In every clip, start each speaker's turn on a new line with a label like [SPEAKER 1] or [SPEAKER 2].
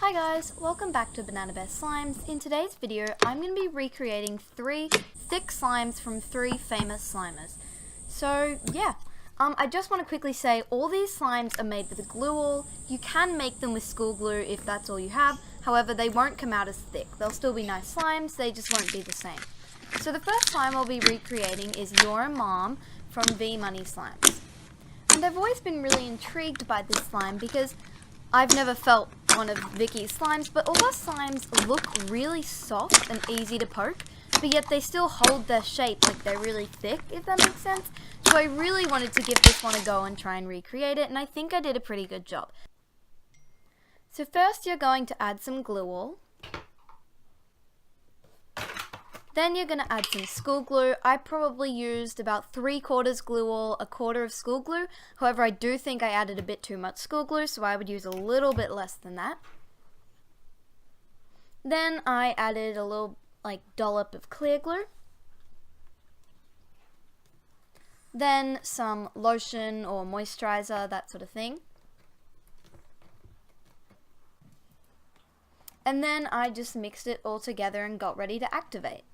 [SPEAKER 1] Hi guys, welcome back to Banana Bear Slimes. In today's video, I'm going to be recreating 3 thick slimes from 3 famous Slimers. So yeah, I just want to quickly say all these slimes are made with glue wool. You can make them with school glue if that's all you have, however they won't come out as thick. They'll still be nice slimes, they just won't be the same. So the first slime I'll be recreating is Your Mom from V-Money Slimes. And I've always been really intrigued by this slime because I've never felt one of Vicky's slimes, but all her slimes look really soft and easy to poke, but yet they still hold their shape, like they're really thick, if that makes sense. So I really wanted to give this one a go and try and recreate it, and I think I did a pretty good job. So first you're going to add some glue wool. Then you're going to add some school glue. I probably used about 3/4 glue wool, 1/4 of school glue. However, I do think I added a bit too much school glue, so I would use a little bit less than that. Then I added a little dollop of clear glue. Then some lotion or moisturizer, that sort of thing. And then I just mixed it all together and got ready to activate.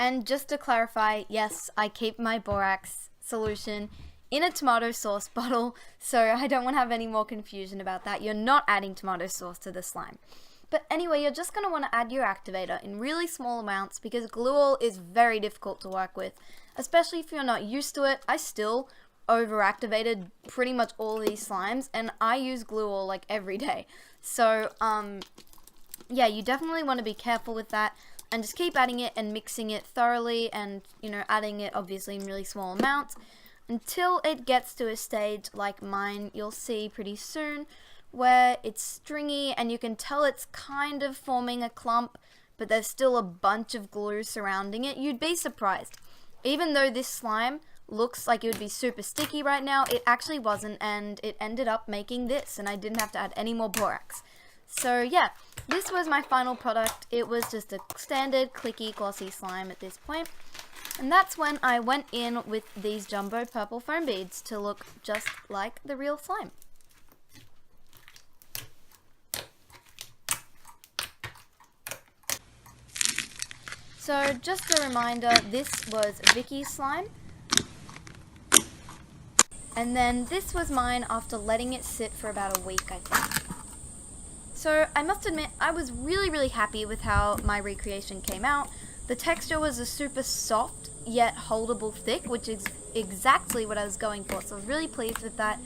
[SPEAKER 1] And just to clarify, yes, I keep my borax solution in a tomato sauce bottle, so I don't want to have any more confusion about that. You're not adding tomato sauce to the slime. But anyway, you're just going to want to add your activator in really small amounts because glue wool is very difficult to work with, especially if you're not used to it. I still over-activated pretty much all these slimes, and I use glue wool like every day. So, yeah, you definitely want to be careful with that. And just keep adding it and mixing it thoroughly and, adding it obviously in really small amounts until it gets to a stage like mine you'll see pretty soon where it's stringy and you can tell it's kind of forming a clump, but there's still a bunch of glue surrounding it. You'd be surprised. Even though this slime looks like it would be super sticky right now, it actually wasn't, and it ended up making this, and I didn't have to add any more borax. So yeah, this was my final product. It was just a standard clicky glossy slime at this point. And that's when I went in with these jumbo purple foam beads to look just like the real slime. So just a reminder, this was Vicky's slime. And then this was mine after letting it sit for about a week, I think. So I must admit, I was really happy with how my recreation came out. The texture was a super soft yet holdable thick, which is exactly what I was going for, so I was really pleased with that.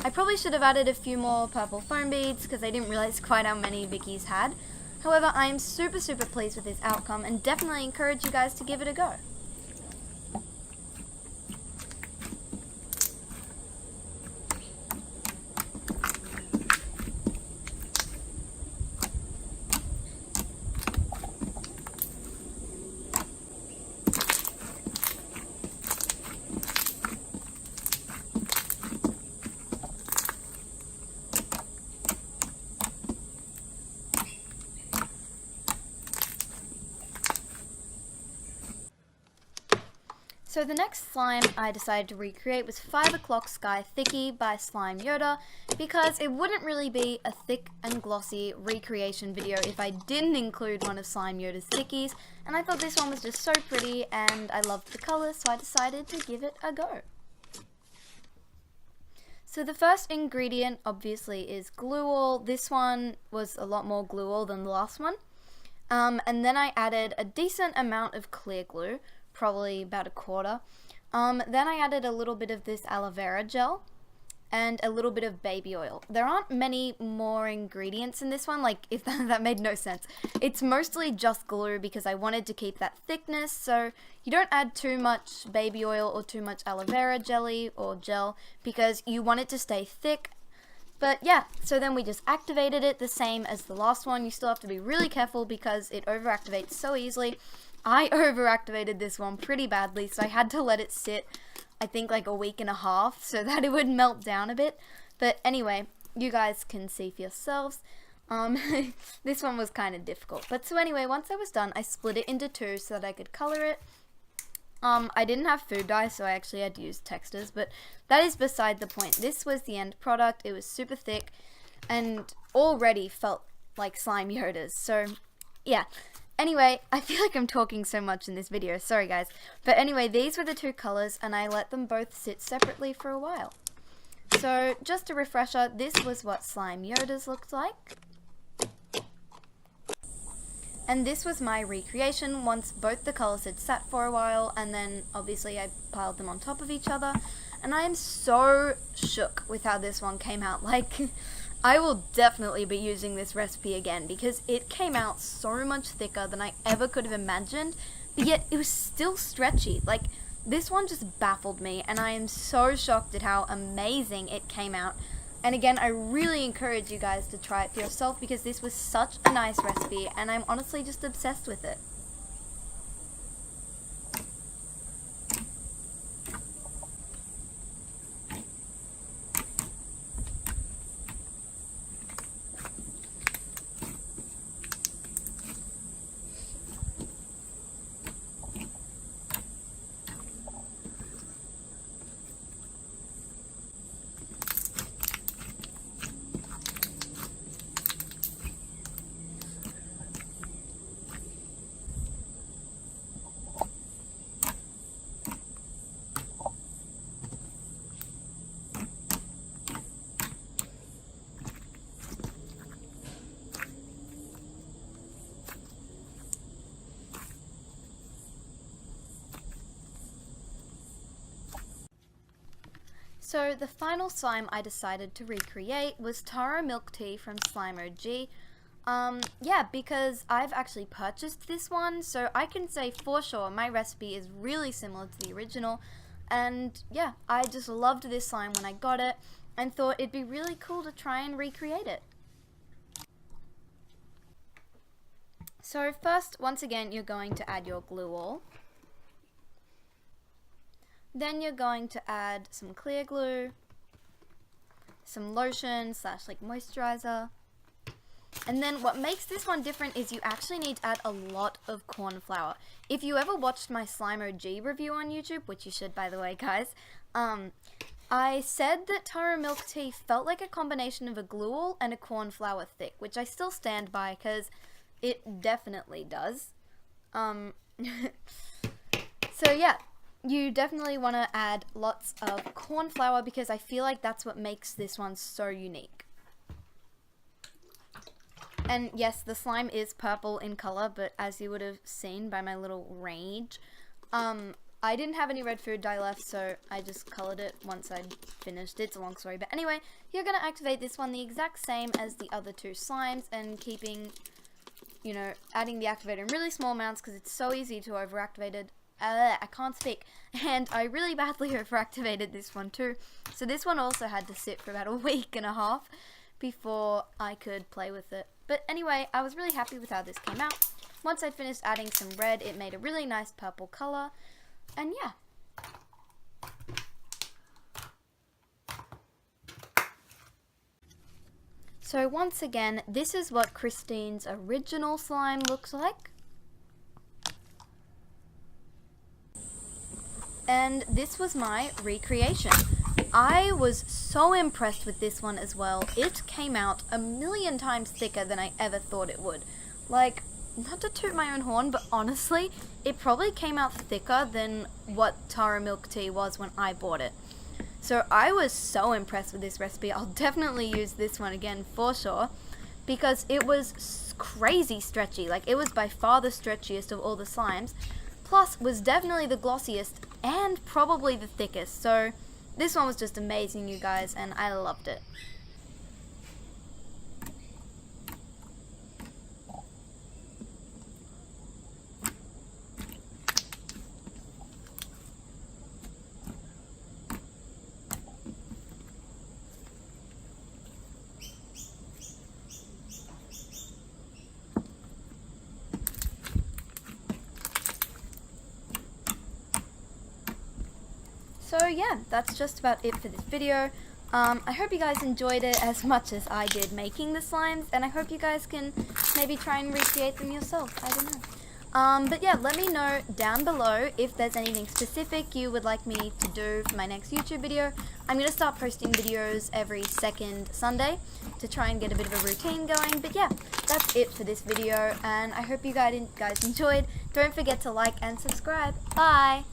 [SPEAKER 1] I probably should have added a few more purple foam beads because I didn't realize quite how many Vicky's had. However, I am super pleased with this outcome and definitely encourage you guys to give it a go. So the next slime I decided to recreate was 5 O'Clock Sky THICC by Slime Yoda because it wouldn't really be a thick and glossy recreation video if I didn't include one of Slime Yoda's thickies, and I thought this one was just so pretty and I loved the colour, so I decided to give it a go. So the first ingredient obviously is glue wool. This one was a lot more glue wool than the last one. And then I added a decent amount of clear glue, probably about 1/4. Then I added a little bit of this aloe vera gel and a little bit of baby oil. There aren't many more ingredients in this one, like if that made no sense. It's mostly just glue because I wanted to keep that thickness, so you don't add too much baby oil or too much aloe vera jelly or gel because you want it to stay thick. But yeah, so then we just activated it the same as the last one. You still have to be really careful because it overactivates so easily. I overactivated this one pretty badly, so I had to let it sit, I think like a week and a half, so that it would melt down a bit. But anyway, you guys can see for yourselves. This one was kind of difficult. But so anyway, once I was done, I split it into 2 so that I could color it. I didn't have food dye, so I actually had to use textures, but that is beside the point. This was the end product. It was super thick, and already felt like slime yodas. So yeah. Anyway, I feel like I'm talking so much in this video. Sorry guys. But anyway, these were the two colors and I let them both sit separately for a while. So just a refresher, this was what slime yodas looked like. And this was my recreation once both the colors had sat for a while, and then obviously I piled them on top of each other. And I am so shook with how this one came out. Like, I will definitely be using this recipe again because it came out so much thicker than I ever could have imagined, but yet it was still stretchy. Like, this one just baffled me, and I am so shocked at how amazing it came out. And again, I really encourage you guys to try it for yourself because this was such a nice recipe and I'm honestly just obsessed with it. So the final slime I decided to recreate was taro milk tea from SLIMER'S. Yeah, because I've actually purchased this one, so I can say for sure my recipe is really similar to the original. And yeah, I just loved this slime when I got it and thought it'd be really cool to try and recreate it. So first, once again, you're going to add your glue all. Then you're going to add some clear glue, some lotion / like moisturizer. And then what makes this one different is you actually need to add a lot of corn flour. If you ever watched my SLIMER'S review on YouTube, which you should by the way guys, I said that taro milk tea felt like a combination of a glue all and a corn flour thick, which I still stand by because it definitely does. So yeah. You definitely want to add lots of corn flour because I feel like that's what makes this one so unique. And yes, the slime is purple in color, but as you would have seen by my little rage, I didn't have any red food dye left, so I just colored it once I'd finished. It's a long story, but anyway, you're going to activate this one the exact same as the other two slimes and keeping, you know, adding the activator in really small amounts because it's so easy to overactivate it. I can't speak, and I really badly overactivated this one too, so this one also had to sit for about a week and a half before I could play with it. But anyway, I was really happy with how this came out. Once I'd finished adding some red, it made a really nice purple color, and yeah. So once again, this is what Christine's original slime looks like. And this was my recreation. I was so impressed with this one as well. It came out a million times thicker than I ever thought it would. Like, not to toot my own horn, but honestly, it probably came out thicker than what taro milk tea was when I bought it. So I was so impressed with this recipe. I'll definitely use this one again for sure because it was crazy stretchy. Like, it was by far the stretchiest of all the slimes. Plus, was definitely the glossiest and probably the thickest. So this one was just amazing, you guys, and I loved it. So yeah, that's just about it for this video. I hope you guys enjoyed it as much as I did making the slimes, and I hope you guys can maybe try and recreate them yourself. I don't know. But yeah, let me know down below if there's anything specific you would like me to do for my next YouTube video. I'm going to start posting videos every second Sunday to try and get a bit of a routine going. But yeah, that's it for this video, and I hope you guys enjoyed. Don't forget to like and subscribe. Bye!